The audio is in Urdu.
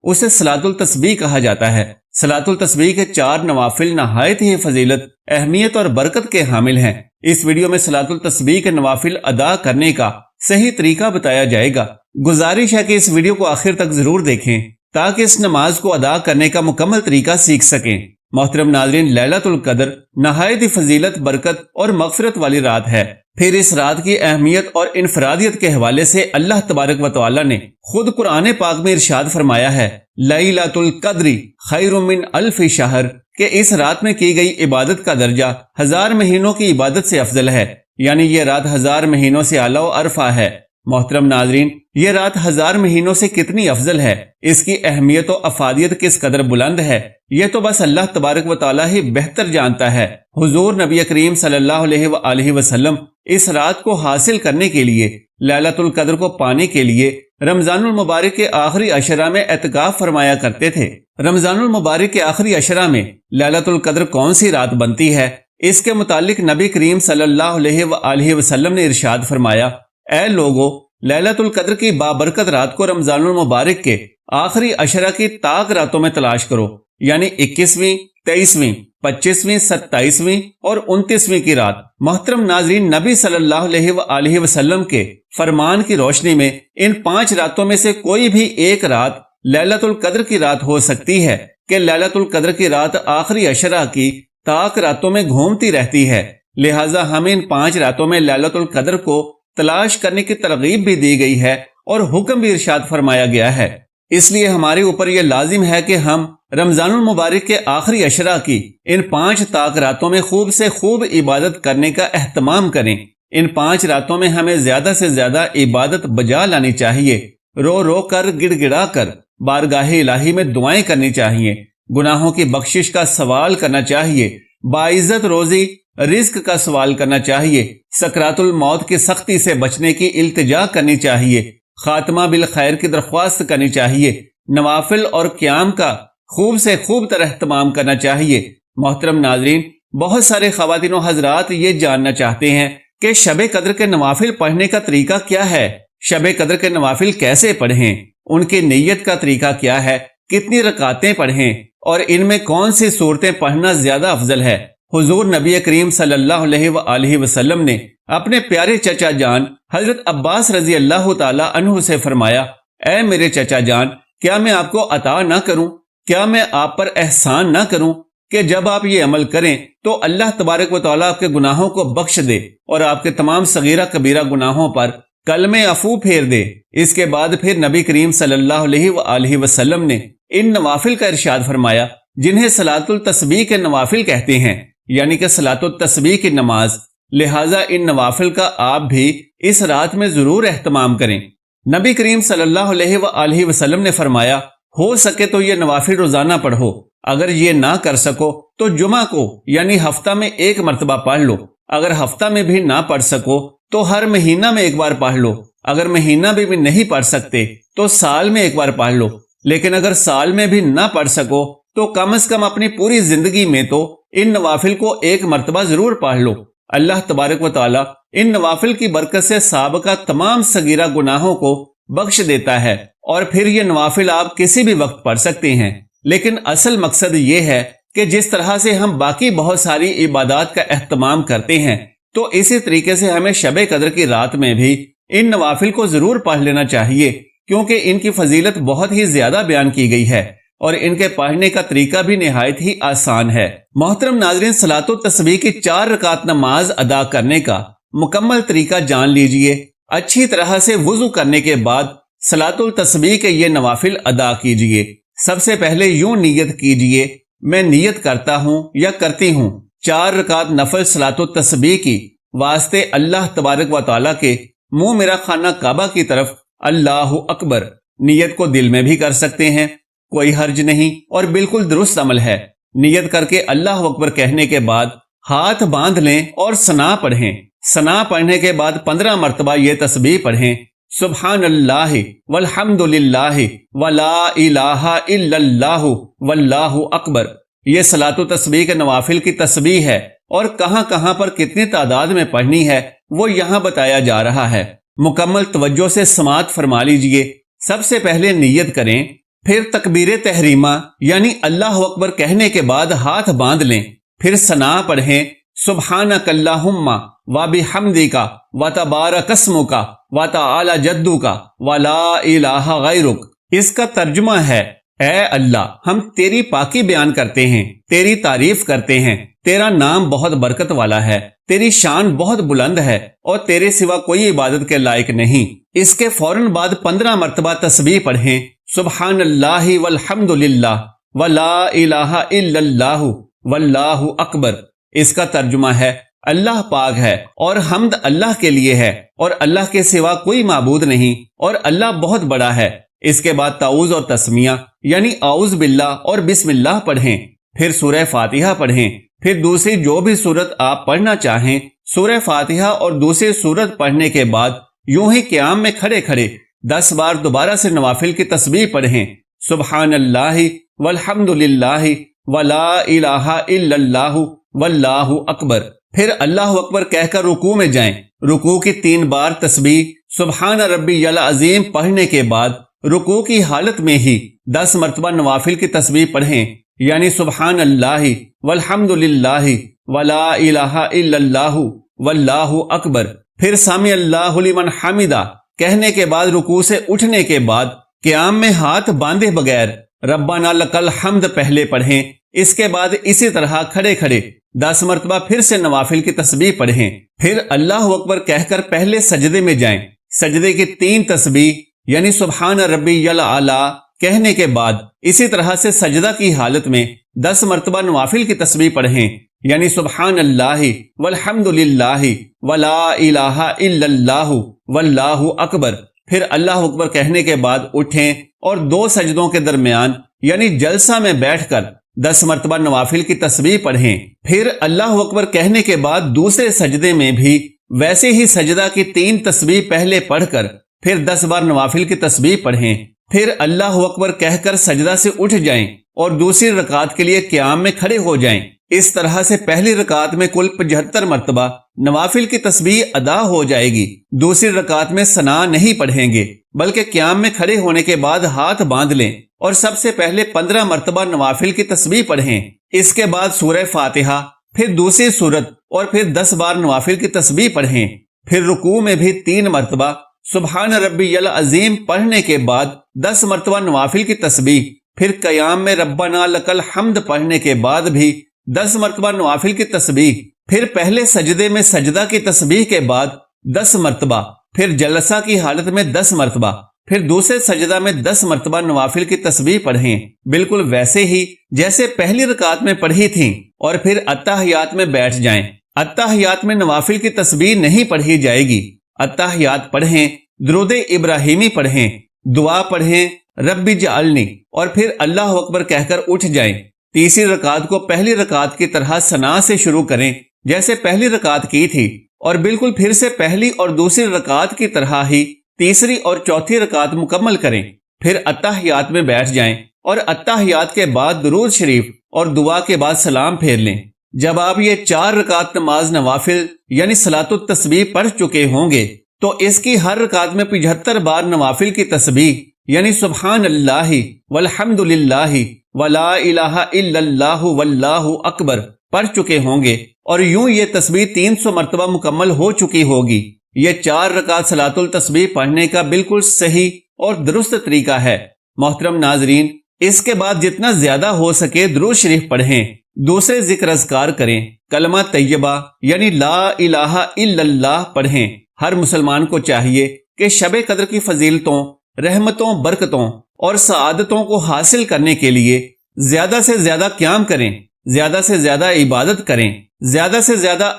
اسے صلاۃ التسبیح کہا جاتا ہے۔ صلاۃ التسبیح کے 4 نوافل نہایت ہی فضیلت، اہمیت اور برکت کے حامل ہیں۔ اس ویڈیو میں صلاۃ التسبیح کے نوافل ادا کرنے کا صحیح طریقہ بتایا جائے گا۔ گزارش ہے کہ اس ویڈیو کو آخر تک ضرور دیکھیں تاکہ اس نماز کو ادا کرنے کا مکمل طریقہ سیکھ سکیں۔ محترم ناظرین، لیلۃ القدر نہایت ہی فضیلت، برکت اور مغفرت والی رات ہے۔ پھر اس رات کی اہمیت اور انفرادیت کے حوالے سے اللہ تبارک و تعالی نے خود قرآن پاک میں ارشاد فرمایا ہے، لیلۃ القدر خیر من الف شہر، کہ اس رات میں کی گئی عبادت کا درجہ 1000 مہینوں کی عبادت سے افضل ہے، یعنی یہ رات 1000 مہینوں سے اعلیٰ و ارفع ہے۔ محترم ناظرین، یہ رات 1000 مہینوں سے کتنی افضل ہے، اس کی اہمیت و افادیت کس قدر بلند ہے، یہ تو بس اللہ تبارک و تعالی ہی بہتر جانتا ہے۔ حضور نبی کریم صلی اللہ علیہ وآلہ وسلم اس رات کو حاصل کرنے کے لیے، لیلۃ القدر کو پانے کے لیے رمضان المبارک کے آخری عشرہ میں اعتکاف فرمایا کرتے تھے۔ رمضان المبارک کے آخری عشرہ میں لیلۃ القدر کون سی رات بنتی ہے، اس کے متعلق نبی کریم صلی اللہ علیہ وآلہ وسلم نے ارشاد فرمایا، اے لوگو، لیلۃ القدر کی بابرکت رات کو رمضان المبارک کے آخری عشرہ کی طاق راتوں میں تلاش کرو، یعنی 21ویں، 23ویں، 25ویں، 27ویں اور 29ویں کی رات۔ محترم ناظرین، نبی صلی اللہ علیہ وآلہ وسلم کے فرمان کی روشنی میں ان 5 راتوں میں سے کوئی بھی ایک رات لیلۃ القدر کی رات ہو سکتی ہے کہ لیلۃ القدر کی رات آخری عشرہ کی طاق راتوں میں گھومتی رہتی ہے۔ لہٰذا ہمیں ان 5 راتوں میں لیلۃ القدر کو تلاش کرنے کی ترغیب بھی دی گئی ہے اور حکم بھی ارشاد فرمایا گیا ہے۔ اس لیے ہمارے اوپر یہ لازم ہے کہ ہم رمضان المبارک کے آخری عشرہ کی ان 5 طاق راتوں میں خوب سے خوب عبادت کرنے کا اہتمام کریں۔ ان 5 راتوں میں ہمیں زیادہ سے زیادہ عبادت بجا لانی چاہیے، رو رو کر، گڑ گڑا کر بارگاہ الہی میں دعائیں کرنی چاہیے، گناہوں کی بخشش کا سوال کرنا چاہیے، باعزت روزی رزق کا سوال کرنا چاہیے، سکرات الموت کی سختی سے بچنے کی التجا کرنی چاہیے، خاتمہ بالخیر کی درخواست کرنی چاہیے، نوافل اور قیام کا خوب سے خوب تر اہتمام کرنا چاہیے۔ محترم ناظرین، بہت سارے خواتین و حضرات یہ جاننا چاہتے ہیں کہ شب قدر کے نوافل پڑھنے کا طریقہ کیا ہے، شب قدر کے نوافل کیسے پڑھیں، ان کی نیت کا طریقہ کیا ہے، کتنی رکعتیں پڑھیں اور ان میں کون سی صورتیں پڑھنا زیادہ افضل ہے۔ حضور نبی کریم صلی اللہ علیہ وآلہ وسلم نے اپنے پیارے چچا جان حضرت عباس رضی اللہ تعالی عنہ سے فرمایا، اے میرے چچا جان، کیا میں آپ کو عطا نہ کروں، کیا میں آپ پر احسان نہ کروں کہ جب آپ یہ عمل کریں تو اللہ تبارک و تعالیٰ آپ کے گناہوں کو بخش دے اور آپ کے تمام صغیرہ کبیرہ گناہوں پر کلمہ عفو پھیر دے۔ اس کے بعد پھر نبی کریم صلی اللہ علیہ وآلہ وسلم نے ان نوافل کا ارشاد فرمایا جنہیں صلاۃ التسبیح کے نوافل کہتے ہیں، یعنی کہ صلاۃ التسبیح کی نماز۔ لہٰذا ان نوافل کا آپ بھی اس رات میں ضرور اہتمام کریں۔ نبی کریم صلی اللہ علیہ وآلہ وسلم نے فرمایا، ہو سکے تو یہ نوافل روزانہ پڑھو، اگر یہ نہ کر سکو تو جمعہ کو یعنی ہفتہ میں 1 مرتبہ پڑھ لو، اگر ہفتہ میں بھی نہ پڑھ سکو تو ہر مہینہ میں 1 بار پڑھ لو، اگر مہینہ بھی نہیں پڑھ سکتے تو سال میں 1 بار پڑھ لو، لیکن اگر سال میں بھی نہ پڑھ سکو تو کم از کم اپنی پوری زندگی میں تو ان نوافل کو 1 مرتبہ ضرور پڑھ لو۔ اللہ تبارک و تعالیٰ ان نوافل کی برکت سے سابقہ تمام صغیرہ گناہوں کو بخش دیتا ہے، اور پھر یہ نوافل آپ کسی بھی وقت پڑھ سکتے ہیں۔ لیکن اصل مقصد یہ ہے کہ جس طرح سے ہم باقی بہت ساری عبادات کا اہتمام کرتے ہیں تو اسی طریقے سے ہمیں شب قدر کی رات میں بھی ان نوافل کو ضرور پڑھ لینا چاہیے، کیونکہ ان کی فضیلت بہت ہی زیادہ بیان کی گئی ہے اور ان کے پڑھنے کا طریقہ بھی نہایت ہی آسان ہے۔ محترم ناظرین، صلاۃ التسبیح کی 4 رکعت نماز ادا کرنے کا مکمل طریقہ جان لیجئے۔ اچھی طرح سے وضو کرنے کے بعد صلاۃ التسبیح کے یہ نوافل ادا کیجئے۔ سب سے پہلے یوں نیت کیجئے، میں نیت کرتا ہوں یا کرتی ہوں 4 رکعت نفل صلاۃ التسبیح کی واسطے اللہ تبارک و تعالیٰ کے منہ میرا خانہ کعبہ کی طرف، اللہ اکبر۔ نیت کو دل میں بھی کر سکتے ہیں، کوئی حرج نہیں اور بالکل درست عمل ہے۔ نیت کر کے اللہ اکبر کہنے کے بعد ہاتھ باندھ لیں اور ثنا پڑھیں۔ ثنا پڑھنے کے بعد 15 مرتبہ یہ تسبیح پڑھیں، سبحان اللہ والحمد للہ ولا الہ الا اللہ واللہ اکبر۔ یہ صلاۃ التسبیح کے نوافل کی تسبیح ہے، اور کہاں کہاں پر کتنی تعداد میں پڑھنی ہے وہ یہاں بتایا جا رہا ہے۔ مکمل توجہ سے سماعت فرما لیجئے۔ سب سے پہلے نیت کریں پھر تکبیر تحریمہ یعنی اللہ اکبر کہنے کے بعد ہاتھ باندھ لیں، پھر ثنا پڑھیں، سبحانک اللہم و بحمدک و تبارک اسمک و تعالی جدک و لا الہ غیرک۔ اس کا ترجمہ ہے، اے اللہ، ہم تیری پاکی بیان کرتے ہیں، تیری تعریف کرتے ہیں، تیرا نام بہت برکت والا ہے، تیری شان بہت بلند ہے اور تیرے سوا کوئی عبادت کے لائق نہیں۔ اس کے فوراً بعد 15 مرتبہ تسبیح پڑھیں، سبحان اللہ والحمد للہ ولا الہ الا اللہ واللہ اکبر۔ اس کا ترجمہ ہے، اللہ پاک ہے اور حمد اللہ کے لیے ہے اور اللہ کے سوا کوئی معبود نہیں اور اللہ بہت بڑا ہے۔ اس کے بعد تعوذ اور تسمیہ یعنی اعوذ باللہ اور بسم اللہ پڑھیں، پھر سورہ فاتحہ پڑھیں، پھر دوسری جو بھی سورت آپ پڑھنا چاہیں، سورہ فاتحہ اور دوسری سورت پڑھنے کے بعد یوں ہی قیام میں کھڑے کھڑے 10 بار دوبارہ سے نوافل کی تسبیح پڑھیں، سبحان اللہ والحمد للہ ولا الہ الا اللہ واللہ اکبر۔ پھر اللہ اکبر کہہ کر رکوع میں جائیں، رکوع کی 3 بار تسبیح سبحان ربی العظیم پڑھنے کے بعد رکوع کی حالت میں ہی 10 مرتبہ نوافل کی تسبیح پڑھیں، یعنی سبحان اللہ والحمد للہ ولا الہ الا اللہ واللہ اکبر۔ پھر سمع اللہ لمن حمدہ کہنے کے بعد رکوع سے اٹھنے کے بعد قیام میں ہاتھ باندھے بغیر ربنا لک الحمد پہلے پڑھیں، اس کے بعد اسی طرح کھڑے کھڑے 10 مرتبہ پھر سے نوافل کی تسبیح پڑھیں، پھر اللہ اکبر کہہ کر پہلے سجدے میں جائیں، سجدے کی 3 تسبیح یعنی سبحان ربی الاعلی کہنے کے بعد اسی طرح سے سجدہ کی حالت میں 10 مرتبہ نوافل کی تسبیح پڑھیں، یعنی سبحان اللہ والحمد للہ ولا الہ الا اللہ واللہ اکبر۔ پھر اللہ اکبر کہنے کے بعد اٹھیں اور 2 سجدوں کے درمیان یعنی جلسہ میں بیٹھ کر 10 مرتبہ نوافل کی تسبیح پڑھیں، پھر اللہ اکبر کہنے کے بعد دوسرے سجدے میں بھی ویسے ہی سجدہ کی 3 تسبیح پہلے پڑھ کر پھر 10 بار نوافل کی تسبیح پڑھیں، پھر اللہ اکبر کہہ کر سجدہ سے اٹھ جائیں اور دوسری رکعت کے لیے قیام میں کھڑے ہو جائیں۔ اس طرح سے پہلی رکعت میں کل 75 مرتبہ نوافل کی تسبیح ادا ہو جائے گی۔ دوسری رکعت میں ثنا نہیں پڑھیں گے بلکہ قیام میں کھڑے ہونے کے بعد ہاتھ باندھ لیں اور سب سے پہلے 15 مرتبہ نوافل کی تسبیح پڑھیں، اس کے بعد سورہ فاتحہ، پھر دوسری سورت اور پھر 10 بار نوافل کی تسبیح پڑھیں، پھر رکوع میں بھی 3 مرتبہ سبحان ربی العظیم پڑھنے کے بعد 10 مرتبہ نوافل کی تسبیح، پھر قیام میں ربنا لک الحمد پڑھنے کے بعد بھی 10 مرتبہ نوافل کی تسبیح، پھر پہلے سجدے میں سجدہ کی تسبیح کے بعد 10 مرتبہ، پھر جلسہ کی حالت میں 10 مرتبہ، پھر دوسرے سجدہ میں 10 مرتبہ نوافل کی تسبیح پڑھیں، بالکل ویسے ہی جیسے پہلی رکعت میں پڑھی تھیں، اور پھر اتحیات میں بیٹھ جائیں۔ اتحیات میں نوافل کی تسبیح نہیں پڑھی جائے گی، اتحیات پڑھیں، درود ابراہیمی پڑھیں، دعا پڑھیں رب اجعلنی، اور پھر اللہ اکبر کہہ کر اٹھ جائیں۔ تیسری رکعت کو پہلی رکعت کی طرح ثنا سے شروع کریں جیسے پہلی رکعت کی تھی، اور بالکل پھر سے پہلی اور دوسری رکعت کی طرح ہی تیسری اور چوتھی رکعت مکمل کریں، پھر اتحیات میں بیٹھ جائیں اور اتحیات کے بعد درود شریف اور دعا کے بعد سلام پھیر لیں۔ جب آپ یہ 4 رکعت نماز نوافل یعنی صلاۃ التسبیح پڑھ چکے ہوں گے تو اس کی ہر رکعت میں 75 بار نوافل کی تسبیح یعنی سبحان اللہ والحمد للہ ولا الہ الا اللہ واللہ اکبر پڑھ چکے ہوں گے، اور یوں یہ تسبیح 300 مرتبہ مکمل ہو چکی ہوگی۔ یہ 4 رکعت صلاۃ التسبیح پڑھنے کا بالکل صحیح اور درست طریقہ ہے۔ محترم ناظرین، اس کے بعد جتنا زیادہ ہو سکے درود شریف پڑھیں، دوسرے ذکر اذکار کریں، کلمہ طیبہ یعنی لا الہ الا اللہ پڑھیں۔ ہر مسلمان کو چاہیے کہ شب قدر کی فضیلتوں، رحمتوں، برکتوں اور سعادتوں کو حاصل کرنے کے لیے زیادہ سے زیادہ قیام کریں، زیادہ سے زیادہ عبادت کریں، زیادہ سے زیادہ